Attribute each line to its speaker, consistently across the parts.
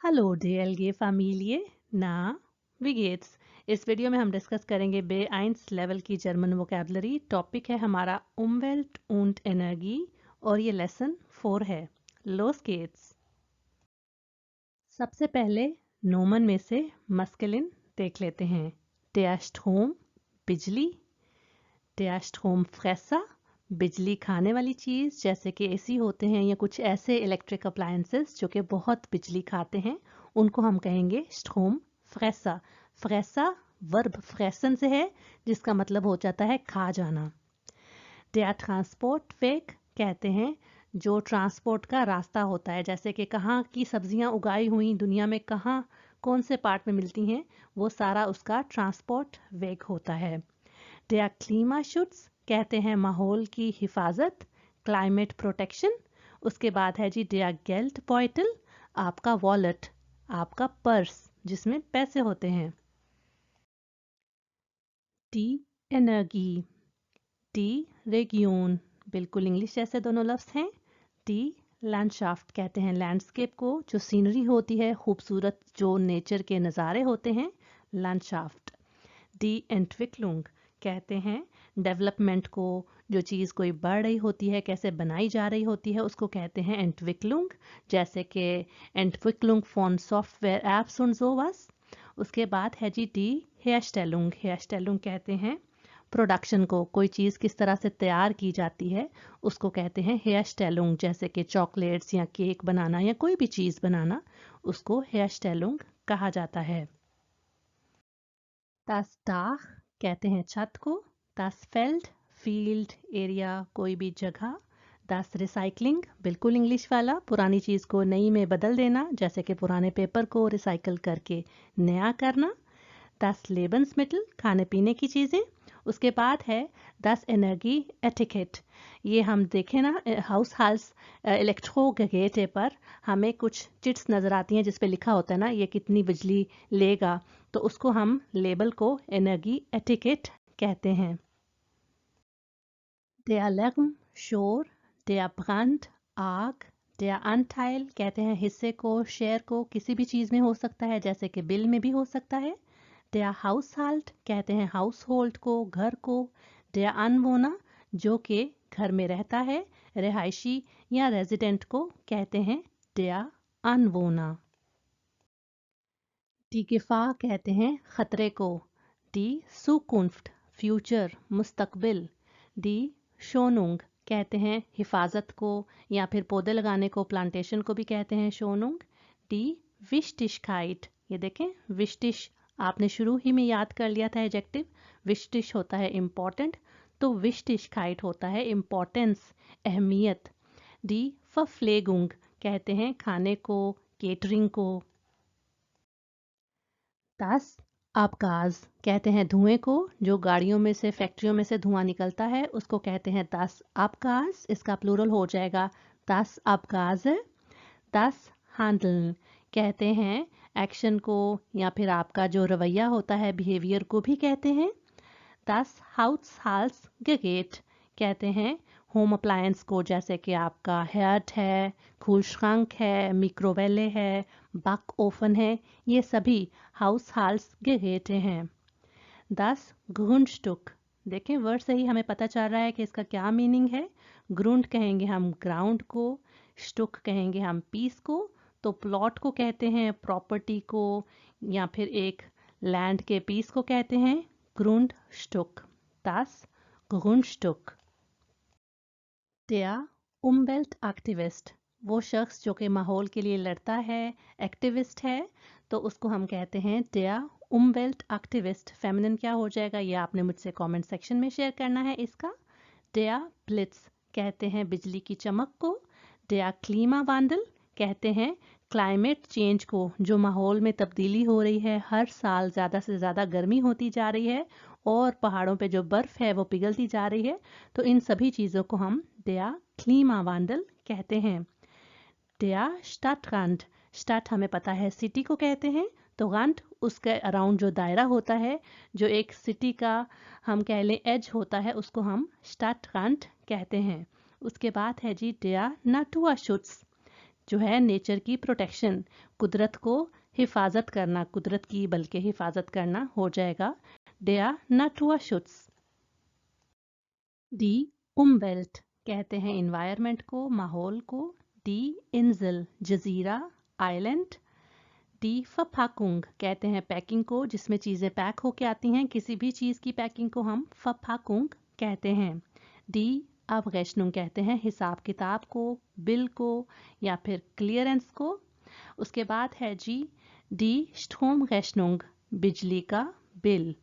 Speaker 1: Hello DLG Familie, ना wie geht's? इस video में हम डिस्कस करेंगे B1 लेवल की जर्मन वोकेबलरी। टॉपिक है हमारा Umwelt und Energie और ये लेसन 4 है। Los geht's। सबसे पहले नोमन में से मस्कुलिन देख लेते हैं। Der Strom बिजली, Der Stromfresser बिजली खाने वाली चीज़ जैसे कि एसी होते हैं या कुछ ऐसे इलेक्ट्रिक अप्लायंसेस जो कि बहुत बिजली खाते हैं, उनको हम कहेंगे स्ट्रोम फ्रेसा। फ्रेसा वर्ब फ्रेसन से है जिसका मतलब हो जाता है खा जाना। Der Transportweg कहते हैं जो ट्रांसपोर्ट का रास्ता होता है, जैसे कि कहाँ की सब्जियां उगाई हुई दुनिया में कहाँ कौन से पार्ट में मिलती हैं, वो सारा उसका ट्रांसपोर्ट वेग होता है। Der Klimaschutz कहते हैं माहौल की हिफाजत, क्लाइमेट प्रोटेक्शन। उसके बाद है जी der Geldbeutel, आपका वॉलेट, आपका पर्स जिसमें पैसे होते हैं। Die Energie, die Region, बिल्कुल इंग्लिश जैसे दोनों लफ्ज हैं। Die Landschaft कहते हैं लैंडस्केप को, जो सीनरी होती है, खूबसूरत जो नेचर के नज़ारे होते हैं, लैंडशाफ्ट। डी एंटविकलुंग कहते हैं डेवलपमेंट को, जो चीज़ कोई बढ़ रही होती है, कैसे बनाई जा रही होती है, उसको कहते हैं एंटविकलुंग। जैसे कि एंटविकलुंग फॉन सॉफ्टवेयर एप्स und sowas। उसके बाद है जी डी हेयरस्टाइलुंग। हेयरस्टाइलुंग कहते हैं प्रोडक्शन को, कोई चीज़ किस तरह से तैयार की जाती है उसको कहते हैं हेयरस्टाइलुंग। जैसे कि चॉकलेट्स या केक बनाना या कोई भी चीज़ बनाना, उसको हेयरस्टाइलुंग कहा जाता है। Das Dach कहते हैं छत को। Das Feld फील्ड एरिया कोई भी जगह। Das Recycling बिल्कुल इंग्लिश वाला, पुरानी चीज़ को नई में बदल देना, जैसे कि पुराने पेपर को रिसाइकल करके नया करना। Das Lebensmittel खाने पीने की चीज़ें। उसके बाद है Das Energie Etiquette। ये हम देखें ना हाउस हाल्स इलेक्ट्रोगेटे पर हमें कुछ चिट्स नज़र आती हैं जिस पे लिखा होता है ना ये कितनी बिजली लेगा, तो उसको हम लेबल को एनर्जी एटिकेट कहते हैं। Der Lärm शोर, der Brand आग, der Anteil कहते हैं हिस्से को, शेयर को, किसी भी चीज़ में हो सकता है, जैसे कि बिल में भी हो सकता है। Der Haushalt कहते हैं हाउस होल्ड को, घर को। Der Anwohner जो कि घर में रहता है, रिहायशी या रेजिडेंट को कहते हैं der Anwohner। Die Gefahr कहते हैं खतरे को। Die Zukunft फ्यूचर मुस्तकबिल। Die Schonung कहते हैं हिफाजत को या फिर पौधे लगाने को, प्लांटेशन को भी कहते हैं Schonung। Die Wichtigkeit ये देखें विस्टिश आपने शुरू ही में याद कर लिया था एडजेक्टिव। विस्टिश होता है इम्पॉर्टेंट, तो विस्टिशकाइट होता है इम्पॉर्टेंस, अहमियत। डी फफ्लेगुंग कहते हैं खाने को, केटरिंग को। दस आबगाज कहते हैं धुएं को, जो गाड़ियों में से, फैक्ट्रियों में से धुआं निकलता है उसको कहते हैं दस आबगाज। इसका प्लूरल हो जाएगा दस आबगाज। दस हैंडल कहते हैं एक्शन को या फिर आपका जो रवैया होता है, बिहेवियर को भी कहते हैं। दस हाउस गेट कहते हैं होम अप्लायंस को, जैसे कि आपका हर्ट है, कूलश्रंक है, मिक्रोवेले है, बक ओवन है, ये सभी हाउस गेट हैं। दस ग्रुंडस्टुक देखें वर्ड से ही हमें पता चल रहा है कि इसका क्या मीनिंग है। ग्रुंड कहेंगे हम ग्राउंड को, स्टुक कहेंगे हम पीस को। तो प्लॉट को कहते हैं प्रॉपर्टी को या फिर एक लैंड के पीस को कहते हैं ग्रुंडस्टुक। दस ग्रुंडस्टुक। Der Umweltaktivist वो शख्स जो कि माहौल के लिए लड़ता है, एक्टिविस्ट है, तो उसको हम कहते हैं der Umweltaktivist। फेमिनिन क्या हो जाएगा ये आपने मुझसे कमेंट सेक्शन में शेयर करना है इसका। Der Blitz कहते हैं बिजली की चमक को। Der Klimawandel कहते हैं क्लाइमेट चेंज को, जो माहौल में तब्दीली हो रही है, हर साल ज़्यादा से ज़्यादा गर्मी होती जा रही है और पहाड़ों पे जो बर्फ़ है वो पिघलती जा रही है, तो इन सभी चीज़ों को हम der Klimawandel कहते हैं। der Stadtrand स्टार्ट हमें पता है सिटी को कहते हैं, तो रंड उसके अराउंड जो दायरा होता है, जो एक सिटी का हम कह लें एज होता है, उसको हम स्टार्ट रंड कहते हैं। उसके बाद है जी der Naturschutz। जो है नेचर की प्रोटेक्शन, कुदरत को हिफाजत करना, कुदरत की बल्कि हिफाजत करना हो जाएगा der Naturschutz। दी उमवेल्ट कहते हैं इन्वायरमेंट को, माहौल को। दी इंजल जजीरा, आइलैंड। दी फपाकुंग कहते हैं पैकिंग को, जिसमें चीज़ें पैक होके आती हैं, किसी भी चीज़ की पैकिंग को हम फपाकुंग कहते हैं। दी अवगैशनुंग कहते हैं हिसाब किताब को, बिल को या फिर क्लियरेंस को। उसके बाद है जी दी स्ट्रोमगैशनुंग, बिजली का बिल।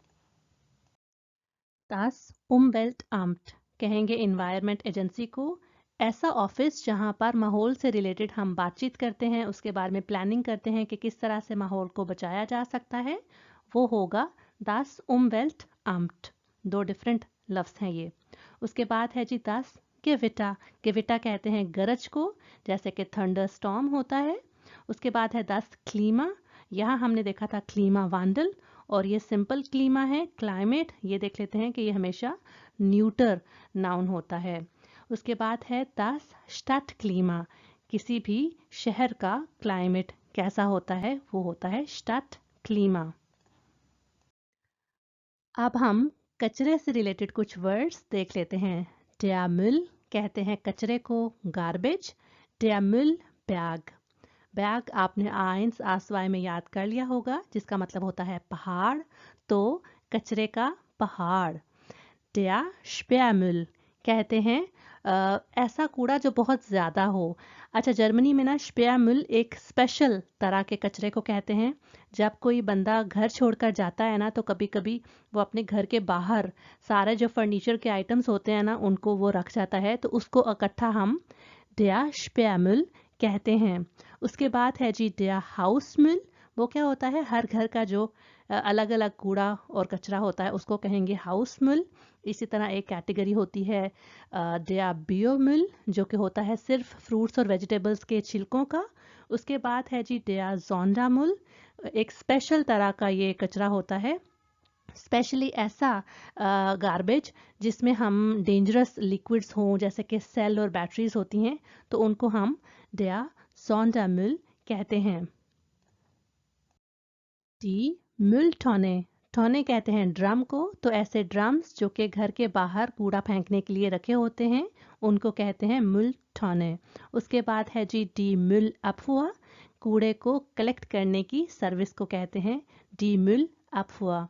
Speaker 1: Das Umweltamt कहेंगे इन्वायरमेंट एजेंसी को, ऐसा ऑफिस जहां पर माहौल से रिलेटेड हम बातचीत करते हैं, उसके बारे में प्लानिंग करते हैं कि किस तरह से माहौल को बचाया जा सकता है, वो होगा Das Umweltamt। दो डिफरेंट लफ्ज हैं ये। उसके बाद है जी Das Gewitter, गेविटा कहते हैं गरज को, जैसे कि थंडर स्टॉर्म होता है। उसके बाद है Das Klima, यहाँ हमने देखा था क्लीमा वांडल, और ये सिंपल क्लीमा है, क्लाइमेट ये देख लेते हैं कि ये हमेशा न्यूटर नाउन होता है। उसके बाद है das Stadtklima, किसी भी शहर का क्लाइमेट कैसा होता है वो होता है Stadtklima। अब हम कचरे से रिलेटेड कुछ वर्ड्स देख लेते हैं। der Müll कहते हैं कचरे को, गार्बेज। der Müllberg, बैग आपने आइंस आसवाय में याद कर लिया होगा, जिसका मतलब होता है पहाड़, तो कचरे का पहाड़। der Sperrmüll कहते हैं ऐसा कूड़ा जो बहुत ज़्यादा हो। अच्छा, जर्मनी में ना Sperrmüll एक स्पेशल तरह के कचरे को कहते हैं। जब कोई बंदा घर छोड़कर जाता है ना, तो कभी कभी वो अपने घर के बाहर सारे जो फर्नीचर के आइटम्स होते हैं ना, उनको वो रख जाता है, तो उसको इकट्ठा हम der Sperrmüll कहते हैं। उसके बाद है जी der Hausmüll, वो क्या होता है, हर घर का जो अलग अलग कूड़ा और कचरा होता है उसको कहेंगे Hausmüll। इसी तरह एक कैटेगरी होती है der Biomüll, जो कि होता है सिर्फ फ्रूट्स और वेजिटेबल्स के छिलकों का। उसके बाद है जी der Sondermüll, एक स्पेशल तरह का ये कचरा होता है, स्पेशली ऐसा गार्बेज जिसमें हम डेंजरस लिक्विड्स हों, जैसे कि सेल और बैटरीज होती हैं, तो उनको हम der Sondermüll कहते हैं। दी Mülltonne, टोने कहते हैं ड्रम को, तो ऐसे ड्रम्स जो कि घर के बाहर कूड़ा फेंकने के लिए रखे होते हैं उनको कहते हैं Mülltonne। उसके बाद है जी डी Müllabfuhr, कूड़े को कलेक्ट करने की सर्विस को कहते हैं डी Müllabfuhr।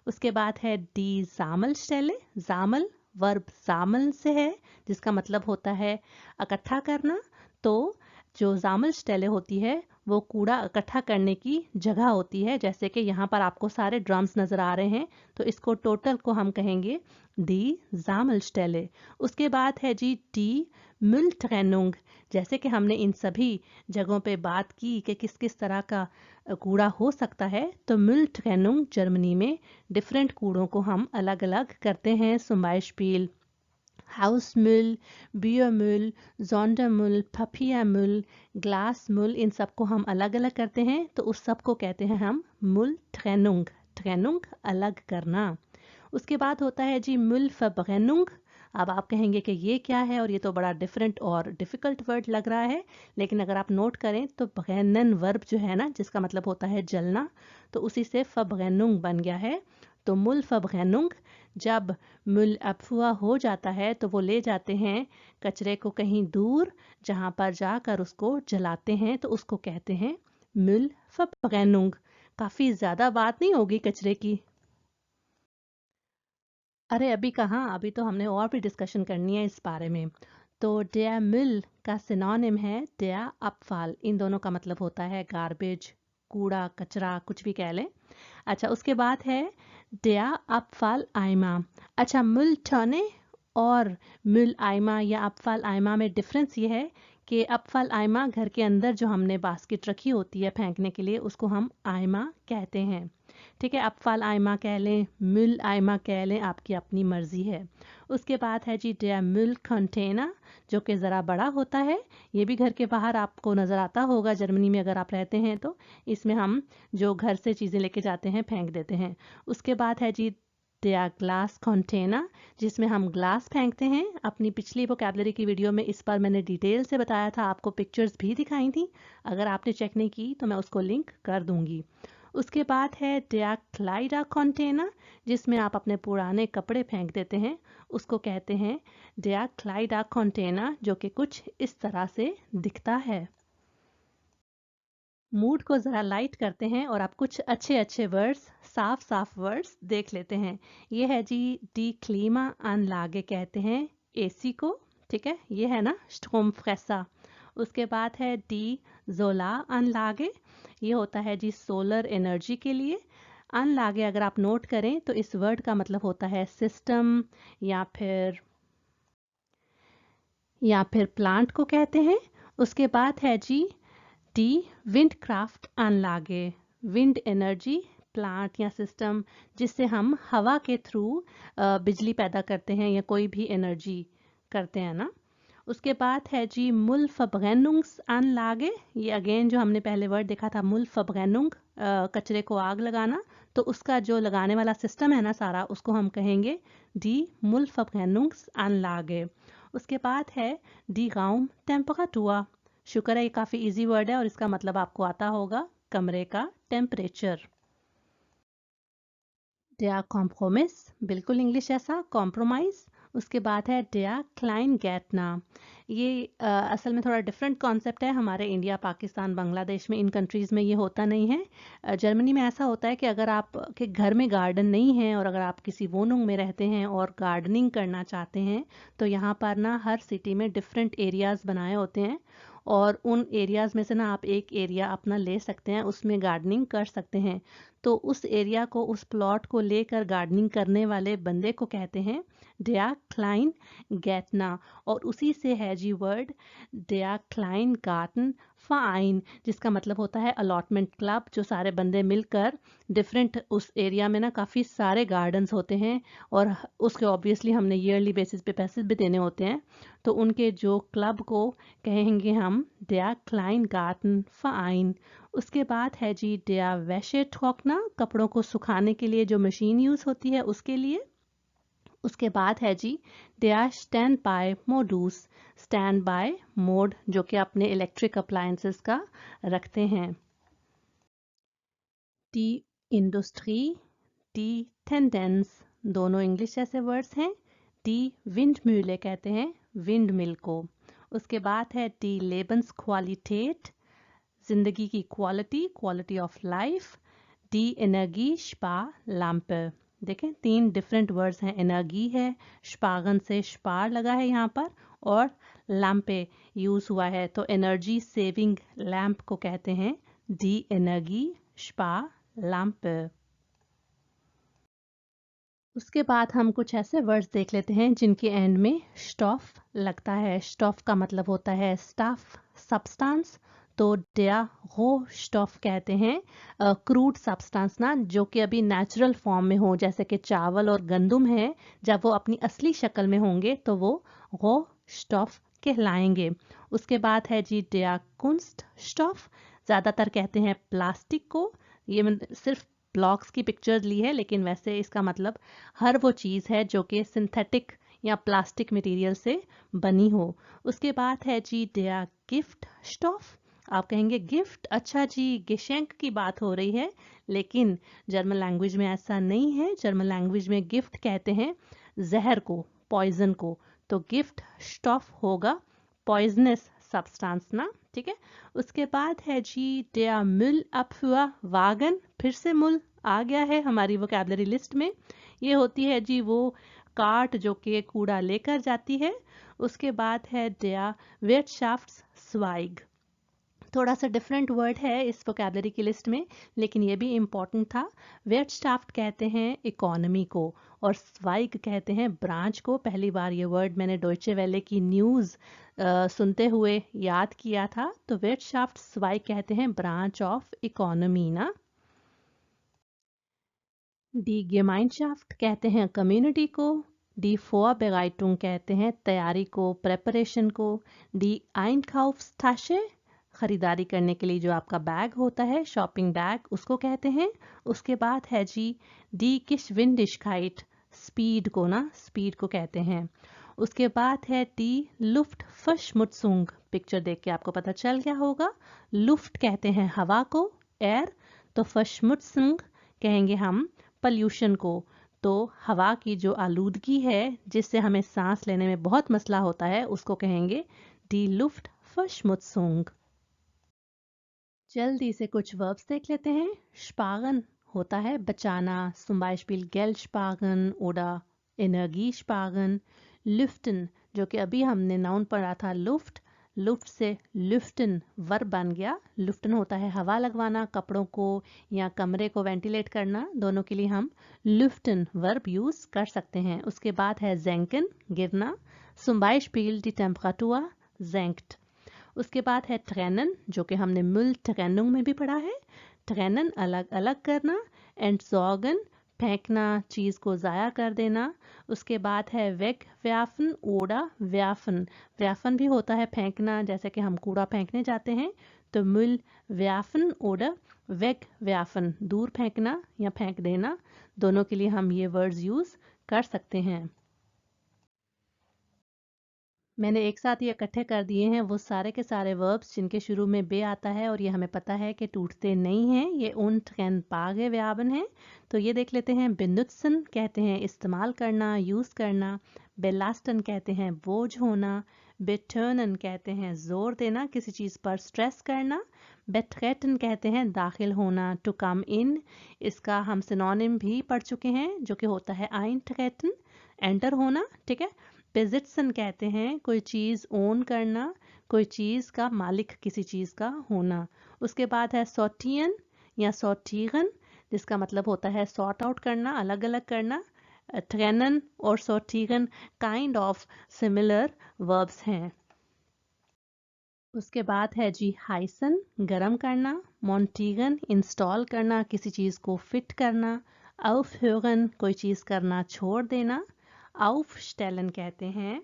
Speaker 1: उसके बाद है डी Sammelstelle, जामल वर्ब जामल से है, जिसका मतलब होता है इकट्ठा करना। तो जो जामल स्टेले होती है वो कूड़ा इकट्ठा करने की जगह होती है, जैसे कि यहाँ पर आपको सारे ड्रम्स नजर आ रहे हैं, तो इसको टोटल को हम कहेंगे दी जामल स्टेले। उसके बाद है जी डी Mülltrennung, जैसे कि हमने इन सभी जगहों पे बात की कि किस किस तरह का कूड़ा हो सकता है, तो Mülltrennung जर्मनी में डिफरेंट कूड़ों को हम अलग अलग करते हैं। zum Beispiel Hausmüll, Biomüll, Sondermüll, Papiermüll, Glasmüll, इन सबको हम अलग अलग करते हैं, तो उस सब को कहते हैं हम Mülltrennung, Trennung अलग करना। उसके बाद होता है जी Müllverbrennung। अब आप कहेंगे कि ये क्या है, और ये तो बड़ा डिफरेंट और डिफिकल्ट वर्ड लग रहा है, लेकिन अगर आप नोट करें तो brennen वर्ब जो है ना, जिसका मतलब होता है जलना, तो उसी से Verbrennung बन गया है। तो Müllverbrennung, जब Müllabfuhr हो जाता है तो वो ले जाते हैं कचरे को कहीं दूर, जहाँ पर जाकर उसको जलाते हैं, तो उसको कहते हैं Müllverbrennung। काफ़ी ज़्यादा बात नहीं होगी कचरे की? अरे अभी कहाँ, अभी तो हमने और भी डिस्कशन करनी है इस बारे में। तो der Müll का सिनोनिम है der Abfall, इन दोनों का मतलब होता है गार्बेज, कूड़ा कचरा, कुछ भी कह लें। अच्छा, उसके बाद है der Abfalleimer। अच्छा, Mülltonne और Mülleimer या Abfalleimer में डिफरेंस ये है कि Abfalleimer घर के अंदर जो हमने बास्केट रखी होती है फेंकने के लिए, उसको हम आइमा कहते हैं। ठीक है, Abfalleimer कह लें, Mülleimer कह लें, आपकी अपनी मर्जी है। उसके बाद है जी der Müllcontainer, जो कि ज़रा बड़ा होता है, ये भी घर के बाहर आपको नज़र आता होगा जर्मनी में अगर आप रहते हैं तो। इसमें हम जो घर से चीज़ें लेके जाते हैं फेंक देते हैं। उसके बाद है जी der ग्लास कंटेनर, जिसमें हम ग्लास फेंकते हैं। अपनी पिछली वोकैबलरी की वीडियो में इस पर मैंने डिटेल से बताया था, आपको पिक्चर्स भी दिखाई थी। अगर आपने चेक नहीं की तो मैं उसको लिंक कर दूंगी। उसके बाद है der Kleider कंटेनर, जिसमें आप अपने पुराने कपड़े फेंक देते हैं, उसको कहते हैं der Kleider कंटेनर, जो कि कुछ इस तरह से दिखता है। मूड को ज़रा लाइट करते हैं और आप कुछ अच्छे अच्छे वर्ड्स, साफ साफ वर्ड्स देख लेते हैं। ये है जी डी क्लीमा अनलागे, कहते हैं एसी को, ठीक है, ये है ना स्ट्रोमफ्रेसा। उसके बाद है डी जोला अनलागे, ये होता है जी सोलर एनर्जी के लिए। अनलागे अगर आप नोट करें तो इस वर्ड का मतलब होता है सिस्टम या फिर प्लांट को कहते हैं। उसके बाद है जी डी विंडक्राफ्ट अनलागे, विंड एनर्जी प्लांट या सिस्टम जिससे हम हवा के थ्रू बिजली पैदा करते हैं या कोई भी एनर्जी करते हैं ना। उसके बाद है जी मुल फब्रेनुंग्स अनलागे, ये अगेन जो हमने पहले वर्ड देखा था मुल फब्रेनुंग, कचरे को आग लगाना, तो उसका जो लगाने वाला सिस्टम है ना सारा, उसको हम कहेंगे डी मुल फब्रेनुंग्स अनलागे। उसके बाद है डी राउम टेम्परेचर, शुक्र है ये काफ़ी इजी वर्ड है और इसका मतलब आपको आता होगा, कमरे का टेम्परेचर। der Kompromiss, बिल्कुल इंग्लिश ऐसा कॉम्प्रोमाइज। उसके बाद है der Kleingärtner, ये असल में थोड़ा डिफरेंट कॉन्सेप्ट है। हमारे इंडिया, पाकिस्तान, बांग्लादेश में, इन कंट्रीज़ में ये होता नहीं है। जर्मनी में ऐसा होता है कि अगर आप के घर में गार्डन नहीं है और अगर आप किसी वोनुंग में रहते हैं और गार्डनिंग करना चाहते हैं, तो यहाँ पर ना हर सिटी में डिफरेंट एरियाज़ बनाए होते हैं और उन एरियाज़ में से ना आप एक एरिया अपना ले सकते हैं, उसमें गार्डनिंग कर सकते हैं। तो उस एरिया को, उस प्लॉट को लेकर गार्डनिंग करने वाले बंदे को कहते हैं der Kleingärtner। और उसी से है जी वर्ड der Kleingartenverein, जिसका मतलब होता है अलॉटमेंट क्लब, जो सारे बंदे मिलकर डिफरेंट उस एरिया में ना काफ़ी सारे गार्डन्स होते हैं और उसके ऑब्वियसली हमने ईयरली बेसिस पे पैसे भी देने होते हैं, तो उनके जो क्लब को कहेंगे हम der Kleingartenverein। उसके बाद है जी der Wäschetrockner, कपड़ों को सुखाने के लिए जो मशीन यूज़ होती है उसके लिए। उसके बाद है जी der Standby Modus, stand by mode, जो कि अपने इलेक्ट्रिक अप्लायंसेस का रखते हैं। डी इंडस्ट्री, डी टेंडेंस, दोनों इंग्लिश जैसे वर्ड्स हैं। डी विंडम्यूले कहते हैं विंड मिल को। उसके बाद है डी लेबensqualität, जिंदगी की क्वालिटी, क्वालिटी ऑफ लाइफ। डी एनर्गी स्पा लैम्प, देखें 3 डिफरेंट वर्ड्स हैं, एनर्गी है, स्पागन से स्पार लगा है यहाँ पर, और लैम्पे यूज हुआ है, तो एनर्जी सेविंग लैम्प को कहते हैं डी एनर्गी स्पा लैम्प। उसके बाद हम कुछ ऐसे वर्ड्स देख लेते हैं जिनके एंड में स्टॉफ लगता है। स्टॉफ का मतलब होता है स्टफ, सब्सटेंस, तो der Rohstoff कहते हैं क्रूड सब्सटेंस ना, जो कि अभी नेचुरल फॉर्म में हो, जैसे कि चावल और गंदुम है, जब वो अपनी असली शक्ल में होंगे तो वो Rohstoff कहलाएंगे। उसके बाद है जी der Kunststoff, ज़्यादातर कहते हैं प्लास्टिक को, ये सिर्फ ब्लॉक्स की पिक्चर्स ली है, लेकिन वैसे इसका मतलब हर वो चीज़ है जो कि सिंथेटिक या प्लास्टिक मटेरियल से बनी हो। उसके बाद है जी der Giftstoff, आप कहेंगे गिफ्ट, अच्छा जी गेशेंक की बात हो रही है, लेकिन जर्मन लैंग्वेज में ऐसा नहीं है। जर्मन लैंग्वेज में गिफ्ट कहते हैं जहर को, पॉइजन को, तो गिफ्ट स्टॉफ होगा पॉइजनस सब्सटेंस ना, ठीक है। उसके बाद है जी der Müllabfuhrwagen, फिर से मुल आ गया है हमारी वोकैबलरी लिस्ट में। ये होती है जी वो कार्ट जो कि कूड़ा लेकर जाती है। उसके बाद है der Wirtschaftszweig, थोड़ा सा डिफरेंट वर्ड है इस वोकैबलरी की लिस्ट में, लेकिन ये भी इम्पॉर्टेंट था। वेटस्टाफ्ट कहते हैं इकोनॉमी को और स्वाइग कहते हैं ब्रांच को। पहली बार ये वर्ड मैंने डॉइचे वेले की न्यूज़ सुनते हुए याद किया था, तो वेटस्टाफ्ट स्वाइग कहते हैं ब्रांच ऑफ इकोनॉमी ना। डी गेमाइंडशाफ्ट कहते हैं कम्युनिटी को। डी फोरबेराइटुंग कहते हैं तैयारी को, प्रेपरेशन को। डी आइनकाउफ्सटाशे, खरीदारी करने के लिए जो आपका बैग होता है, शॉपिंग बैग, उसको कहते हैं। उसके बाद है जी डी किशविंडिशकाइट, स्पीड को ना, स्पीड को कहते हैं। उसके बाद है टी लुफ्ट verschmutzung। पिक्चर देख के आपको पता चल गया होगा, लुफ्ट कहते हैं हवा को, एयर, तो verschmutzung कहेंगे हम पॉल्यूशन को। तो हवा की जो आलूदगी है जिससे हमें सांस लेने में बहुत मसला होता है उसको कहेंगे डी लुफ्ट verschmutzung। जल्दी से कुछ वर्ब्स देख लेते हैं। स्पागन होता है बचाना, zum Beispiel Geld sparen oder Energie sparen। लुफ्टन जो कि अभी हमने नाउन पढ़ा था लुफ्ट, लुफ्ट से लुफ्टन वर्ब बन गया। लुफ्टन होता है हवा लगवाना, कपड़ों को या कमरे को वेंटिलेट करना, दोनों के लिए हम लुफ्टन वर्ब यूज कर सकते हैं। उसके बाद है ज़ेंकन गिरना, zum Beispiel die Temperatur senkt। उसके बाद है ट्रेनन जो कि हमने मुल ट्रेनुंग में भी पढ़ा है, ट्रेनन अलग अलग करना, एंटसॉर्गन फेंकना, चीज़ को ज़ाया कर देना। उसके बाद है वेग व्याफन ओडा व्याफन, व्याफन भी होता है फेंकना, जैसे कि हम कूड़ा फेंकने जाते हैं तो मुल व्याफन ओडा वेग व्याफन, दूर फेंकना या फेंक देना, दोनों के लिए हम ये वर्ड्स यूज़ कर सकते हैं। मैंने एक साथ ये इकट्ठे कर दिए हैं वो सारे के सारे वर्ब्स जिनके शुरू में बे आता है और ये हमें पता है कि टूटते नहीं हैं, ये उन ट्रेन पागे व्यापन हैं। तो ये देख लेते हैं। बेनुत्सन कहते हैं इस्तेमाल करना, यूज़ करना। बेलास्टन कहते हैं बोझ होना। बेटर्नन कहते हैं जोर देना, किसी चीज़ पर स्ट्रेस करना। बेट्रेटन कहते हैं दाखिल होना, टू कम इन। इसका हम सिनोनिम भी पढ़ चुके हैं जो कि होता है आइनट्रेटन, एंटर होना, ठीक है। बेजिट्सन कहते हैं कोई चीज़ ओन करना, कोई चीज़ का मालिक किसी चीज़ का होना। उसके बाद है सॉटियन या सॉटीगन जिसका मतलब होता है सॉर्ट आउट करना, अलग अलग करना। ट्रेनन और सॉटीगन काइंड ऑफ सिमिलर वर्ब्स हैं। उसके बाद है जी हाइसन गरम करना, मॉन्टीगन इंस्टॉल करना, किसी चीज़ को फिट करना। aufhören कोई चीज़ करना छोड़ देना। aufstellen कहते हैं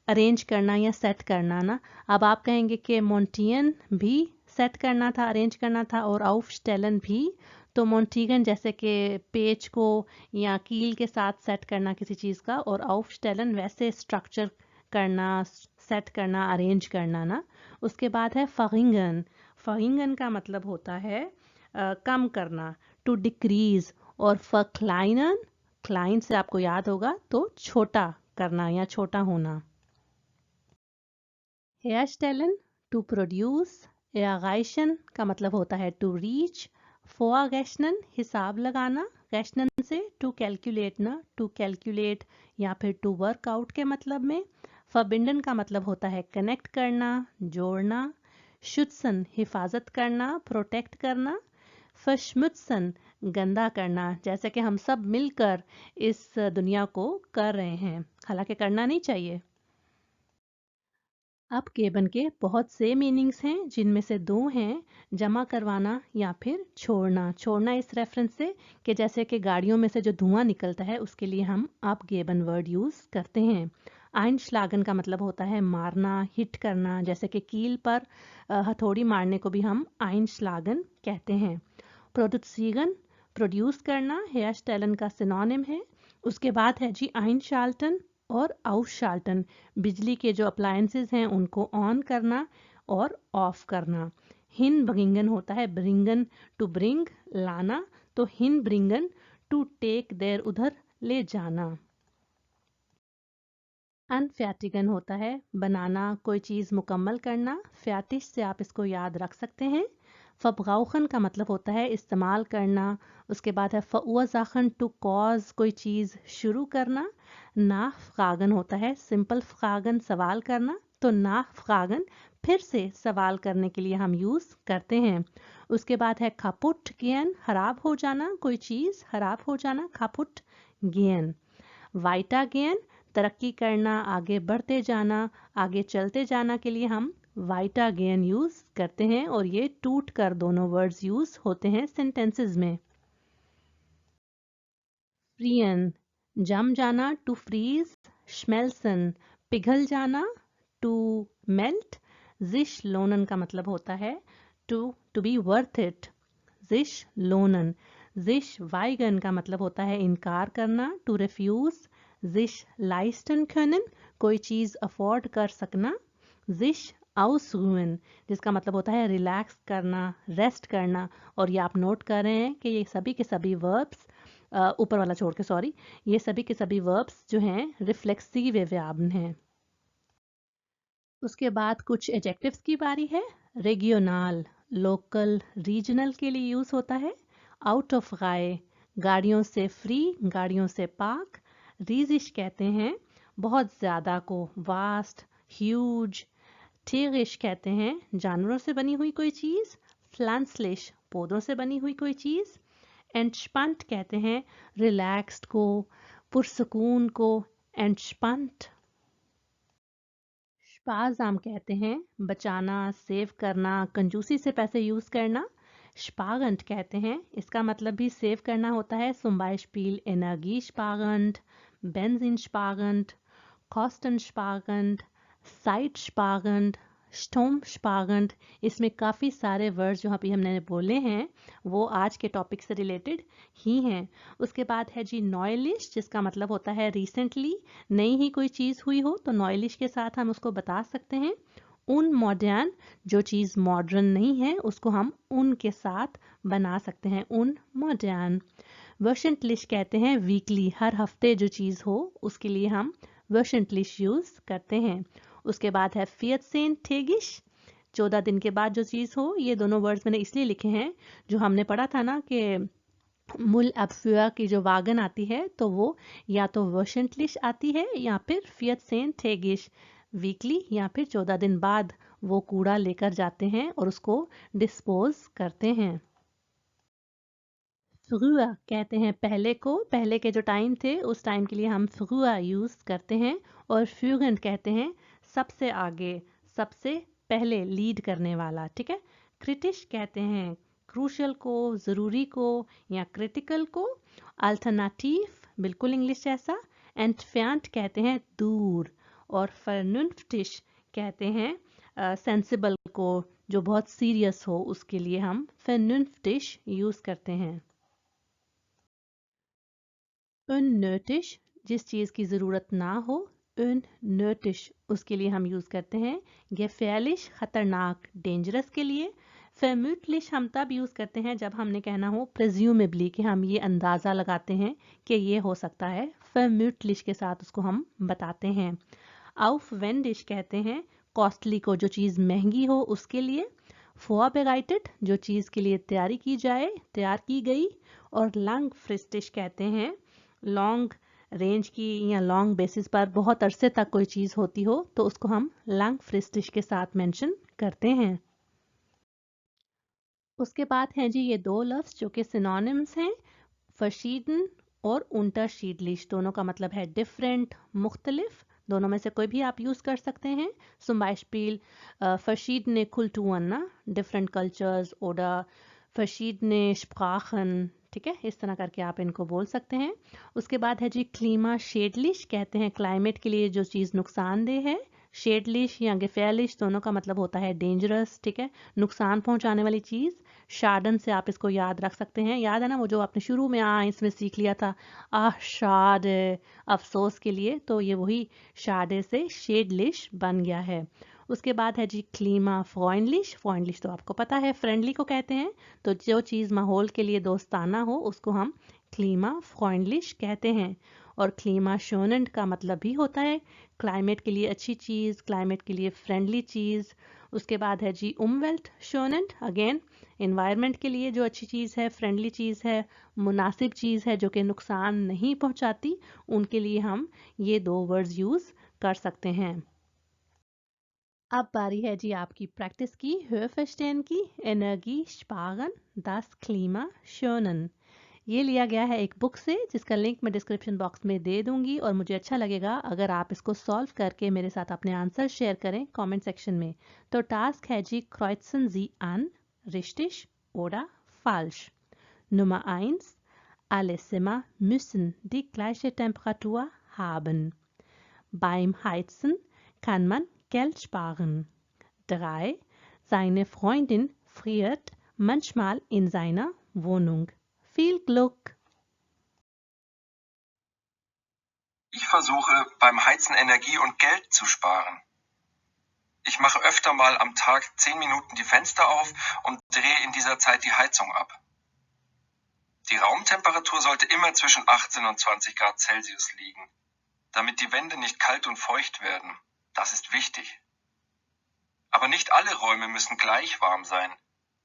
Speaker 1: अरेंज करना या सेट करना ना। अब आप कहेंगे कि मोन्टियन भी सेट करना था, अरेंज करना था, और aufstellen भी। तो मोन्टीगन जैसे कि पेज को या कील के साथ सेट करना किसी चीज़ का, और aufstellen वैसे स्ट्रक्चर करना, सेट करना, अरेंज करना ना। उसके बाद है verringern। verringern का मतलब होता है कम करना, टू डिक्रीज। और verkleinern, क्लाइन से आपको याद होगा तो छोटा करना या छोटा होना। herstellen टू प्रोड्यूस, erreichen का मतलब होता है टू रीच। vorrechnen हिसाब लगाना, rechnen से टू कैलकुलेट ना, टू कैलकुलेट या फिर टू वर्क आउट के मतलब में। verbinden का मतलब होता है कनेक्ट करना, जोड़ना। schützen हिफाजत करना, प्रोटेक्ट करना। verschmutzen गंदा करना, जैसे कि हम सब मिलकर इस दुनिया को कर रहे हैं, हालांकि करना नहीं चाहिए। अब गेबन के बहुत से मीनिंग्स हैं जिनमें से दो हैं जमा करवाना या फिर छोड़ना। छोड़ना इस रेफरेंस से कि जैसे कि गाड़ियों में से जो धुआं निकलता है उसके लिए हम अब गेबन वर्ड यूज़ करते हैं। आइनश्लागन का मतलब होता है मारना, हिट करना, जैसे कि कील पर हथौड़ी मारने को भी हम आइनश्लागन कहते हैं। प्रोडुसीगन प्रोड्यूस करना हेयरस्टाइलन का सिनोनिम है। उसके बाद है जी आइनशाल्टन और आउसशाल्टन, बिजली के जो अप्लायंसेस हैं उनको ऑन करना और ऑफ करना। हिन ब्रिंगन होता है ब्रिंगन टू ब्रिंग लाना, तो हिन ब्रिंगन टू टेक देर उधर ले जाना। अनफैटिगन होता है बनाना, कोई चीज़ मुकम्मल करना। फैटिश से आप इसको याद रख सकते हैं। फब्गाउखन का मतलब होता है इस्तेमाल करना। उसके बाद है फउज़ाखन टू कॉज, कोई चीज़ शुरू करना। नाफ्गागन होता है सिंपल फ्गागन सवाल करना, तो नाफ्गागन फिर से सवाल करने के लिए हम यूज़ करते हैं। उसके बाद है खापुट गेन खराब हो जाना, कोई चीज़ खराब हो जाना, खापुट गेन। वाइटा गेन तरक्की करना, आगे बढ़ते जाना, आगे चलते जाना के लिए हम वाइटा गेन यूज़ करते हैं, और ये टूट कर दोनों वर्ड्स यूज़ होते हैं सेंटेंसेस में। फ्रियन जम जाना, टू फ्रीज। श्मेल्सन पिघल जाना, टू मेल्ट। जिश लोनन का मतलब होता है टू बी वर्थ इट। जिश लोनन sich weigern का मतलब होता है इनकार करना, to refuse, sich leisten können, कोई चीज़ अफोर्ड कर सकना, sich ausruhen जिसका मतलब होता है रिलैक्स करना, रेस्ट करना। और ये आप नोट कर रहे हैं कि ये सभी के सभी वर्ब्स, ऊपर वाला छोड़ के सॉरी, ये सभी के सभी वर्ब्स जो हैं रिफ्लेक्सिव वर्ब हैं। उसके बाद कुछ एडजेक्टिव्स की बारी है। रेगियोनल, लोकल, रीजनल के लिए यूज होता है। आउट ऑफ राय, गाड़ियों से फ्री, गाड़ियों से पाक। रीजिश कहते हैं बहुत ज़्यादा को, वास्ट, ह्यूज। थियरिश कहते हैं जानवरों से बनी हुई कोई चीज़। फ्लांसलिश, पौधों से बनी हुई कोई चीज़। एंटस्पंट कहते हैं रिलैक्स्ड को, पुरसकून को, एंटस्पंट। स्पारजाम कहते हैं बचाना, सेव करना, कंजूसी से पैसे यूज करना। स्पारगंट कहते हैं, इसका मतलब भी सेव करना होता है। Beispiel Energiesparend, Benzinsparend, Kostensparend, Zeitsparend, Stromsparend। इसमें काफ़ी सारे वर्ड्स जो अभी हमने बोले हैं वो आज के टॉपिक से रिलेटेड ही हैं। उसके बाद है जी नॉयलिश, जिसका मतलब होता है रिसेंटली, नई ही कोई चीज़ हुई हो तो नॉयलिश के साथ हम उसको बता सकते हैं। उन मॉडर्न, जो चीज़ मॉडर्न नहीं है उसको हम उन के साथ बना सकते हैं, उन मॉडर्न। वर्शंटलिश कहते हैं वीकली, हर हफ्ते जो चीज़ हो उसके लिए हम वर्शंटलिश यूज़ करते हैं। उसके बाद है फियतसेन ठेगिश, 14 दिन के बाद जो चीज़ हो। ये दोनों वर्ड्स मैंने इसलिए लिखे हैं, जो हमने पढ़ा था ना कि मुल अबफुआ की जो वागन आती है तो वो या तो वर्शंटलिश आती है या फिर फियतसेन ठेगिश, वीकली या फिर 14 दिन बाद वो कूड़ा लेकर जाते हैं और उसको डिस्पोज करते हैं। फ्रुआ कहते हैं पहले को, पहले के जो टाइम थे उस टाइम के लिए हम फ्रुआ यूज़ करते हैं। और फ्यूगेंट कहते हैं सबसे आगे, सबसे पहले लीड करने वाला, ठीक है। क्रिटिश कहते हैं क्रूशल को, ज़रूरी को या क्रिटिकल को। अल्टरनेटिव बिल्कुल इंग्लिश जैसा। एंटफेंट कहते हैं दूर। और फर्नुफ्टिश कहते हैं सेंसिबल को, जो बहुत सीरियस हो उसके लिए हम फर्नुफ्टिश यूज़ करते हैं। unnötig, जिस चीज़ की ज़रूरत ना हो, unnötig उसके लिए हम यूज़ करते हैं। gefährlich खतरनाक, डेंजरस के लिए। vermutlich हम तब यूज़ करते हैं जब हमने कहना हो presumably, कि हम ये अंदाज़ा लगाते हैं कि ये हो सकता है। vermutlich के साथ उसको हम बताते हैं। aufwendig कहते हैं कॉस्टली को, जो चीज़ महंगी हो उसके लिए। vorbereitet जो चीज़ के लिए तैयारी की जाए, तैयार की गई। और langfristig कहते हैं लॉन्ग रेंज की या लॉन्ग बेसिस पर बहुत अरसे तक कोई चीज़ होती हो तो उसको हम langfristig के साथ मेंशन करते हैं। उसके बाद हैं जी ये दो लफ्ज़ जो कि सिनोनिम्स हैं, verschieden और unterschiedlich। दोनों का मतलब है डिफरेंट, मुख्तलिफ। दोनों में से कोई भी आप यूज़ कर सकते हैं। Zum Beispiel verschiedene Kulturen, ना, different cultures, oder verschiedene Sprachen, ठीक है, इस तरह करके आप इनको बोल सकते हैं। उसके बाद है जी क्लीमा शेडलिश, कहते हैं क्लाइमेट के लिए जो चीज़ नुकसानदेह है। शेडलिश या gefährlich दोनों का मतलब होता है डेंजरस, ठीक है, नुकसान पहुंचाने वाली चीज़। शार्डन से आप इसको याद रख सकते हैं, याद है ना वो जो आपने शुरू में इसमें सीख लिया था, शाद, अफसोस के लिए, तो ये वही शाडे से शेडलिश बन गया है। उसके बाद है जी क्लीमा फ्रॉइंडलिश, फ्रॉइंडलिश तो आपको पता है फ्रेंडली को कहते हैं, तो जो चीज़ माहौल के लिए दोस्ताना हो उसको हम क्लीमा फ्रॉइंडलिश कहते हैं। और क्लीमा शोनेंट का मतलब भी होता है क्लाइमेट के लिए अच्छी चीज़, क्लाइमेट के लिए फ्रेंडली चीज़। उसके बाद है जी उमवेल्ट शोनेंट, अगेन इन्वायरमेंट के लिए जो अच्छी चीज़ है, फ्रेंडली चीज़ है, मुनासिब चीज़ है, जो कि नुकसान नहीं पहुंचाती, उनके लिए हम ये दो वर्ड्स यूज़ कर सकते हैं। अब बारी है जी आपकी प्रैक्टिस की, Hörverstehen की। Energie sparen, das Klima schonen। ये लिया गया है एक बुक से जिसका लिंक मैं डिस्क्रिप्शन बॉक्स में दे दूंगी, और मुझे अच्छा लगेगा अगर आप इसको सॉल्व करके मेरे साथ अपने आंसर शेयर करें कमेंट सेक्शन में। तो टास्क है जी kreuzen Sie an, richtig oder falsch। Nummer 1. Alle Zimmer müssen die gleiche Temperatur haben. Beim Heizen kann man Geld sparen. 3. Seine Freundin friert manchmal in seiner Wohnung. Viel Glück!
Speaker 2: Ich versuche, beim Heizen Energie und Geld zu sparen. Ich mache öfter mal am Tag 10 Minuten die Fenster auf und drehe in dieser Zeit die Heizung ab. Die Raumtemperatur sollte immer zwischen 18 und 20 Grad Celsius liegen, damit die Wände nicht kalt und feucht werden. Das ist wichtig. Aber nicht alle Räume müssen gleich warm sein.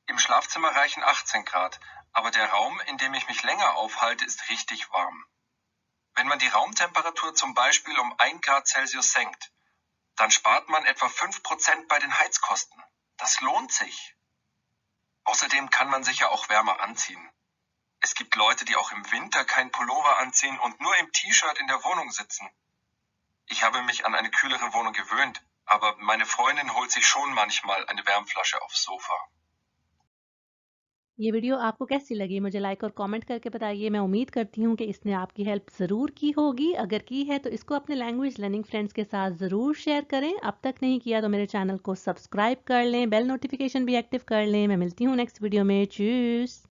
Speaker 2: Im Schlafzimmer reichen 18 Grad, aber der Raum, in dem ich mich länger aufhalte, ist richtig warm. Wenn man die Raumtemperatur zum Beispiel um 1 Grad Celsius senkt, dann spart man etwa 5% bei den Heizkosten. Das lohnt sich. Außerdem kann man sich ja auch wärmer anziehen. Es gibt Leute, die auch im Winter kein Pullover anziehen und nur im T-Shirt in der Wohnung sitzen. Ich habe mich an eine kühlere Wohnung gewöhnt, aber meine Freundin holt sich schon manchmal eine Wärmflasche aufs Sofa.
Speaker 1: ये video आपको कैसी लगी मुझे like और comment करके बताइए। मैं उम्मीद करती हूँ कि इसने आपकी हेल्प ज़रूर की होगी। अगर की है तो इसको अपने लैंग्वेज लर्निंग फ्रेंड्स के साथ ज़रूर शेयर करें। अब तक नहीं किया तो मेरे चैनल को सब्सक्राइब कर लें, बेल नोटिफिकेशन भी एक्टिव कर लें। मैं मिलती हूँ नेक्स्ट वीडियो में। चूस।